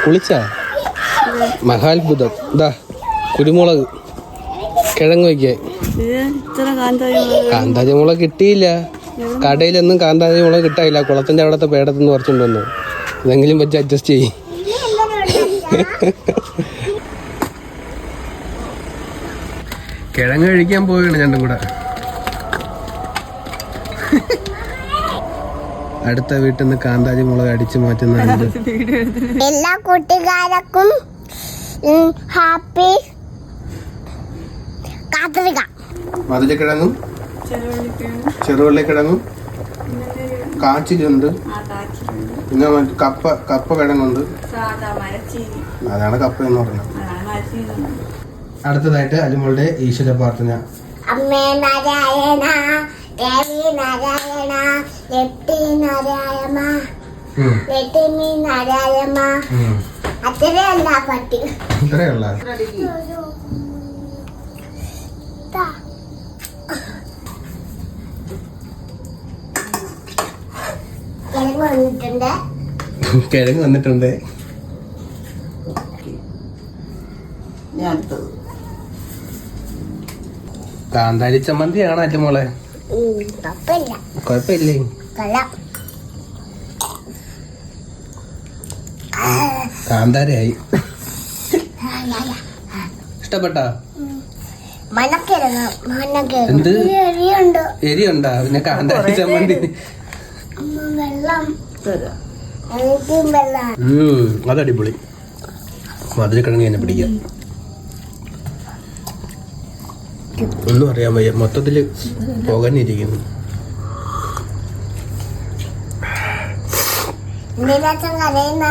കുളിച്ചാ? മഹാത്ഭുതം. ഇതാ കുരുമുളക്, കിഴങ്ങ് വയ്ക്കാൻ. കാന്താരി മുളക് കിട്ടിയില്ല, കടയിലൊന്നും കാന്താരി മുളക് കിട്ടായില്ല. കുളത്തിന്റെ അവിടത്തെ പേടത്തുനിന്ന് പറിച്ചുകൊണ്ട് വന്നു. ഇതെങ്കിലും വെച്ച് അഡ്ജസ്റ്റ് ചെയ്യും. കിഴങ്ങ് കഴിക്കാൻ പോവുകയാണ് രണ്ടും കൂടെ. അടുത്ത വീട്ടിൽ നിന്ന് കാന്താരി മുളക് അടിച്ചു മാറ്റുന്നുണ്ട്. എല്ലാ കൂട്ടുകാർക്കും ഹാപ്പി കാതറിക. മധുരക്കിഴങ്ങും ചെറുവള്ളിക്കിഴങ്ങും കാച്ചിലുണ്ട്. പിന്നെ കപ്പ കിഴങ്ങുണ്ട്. അതാണ് കപ്പ എന്ന് പറയുന്നത്. അടുത്തതായിട്ട് അലിമോളുടെ ഈശ്വര പ്രാർത്ഥന. അമ്മേ നാരായണ, ദേവി നാരായണ, നാരായണ, ലക്ഷ്മി നാരായണ. അത്രയല്ല പട്ടി. ഇത്രയുള്ള കിഴങ്ങ് വന്നിട്ടുണ്ട്. കാന്താരി ചമ്മന്തിയാണോ അല്ലേ മോളെ? കുഴപ്പമില്ലേ? കാന്താരയായി. ഇഷ്ടപ്പെട്ടാ? എന്ത് എരിയുണ്ടാ? പിന്നെ കാന്താരി ചമ്മന്തി അതടിപൊളി. മധുരക്കിഴങ്ങ് തന്നെ പിടിക്കാം. ഒന്നും അറിയാൻ വയ്യ, മൊത്തത്തില് പോകാനിരിക്കുന്നു. കരയുന്ന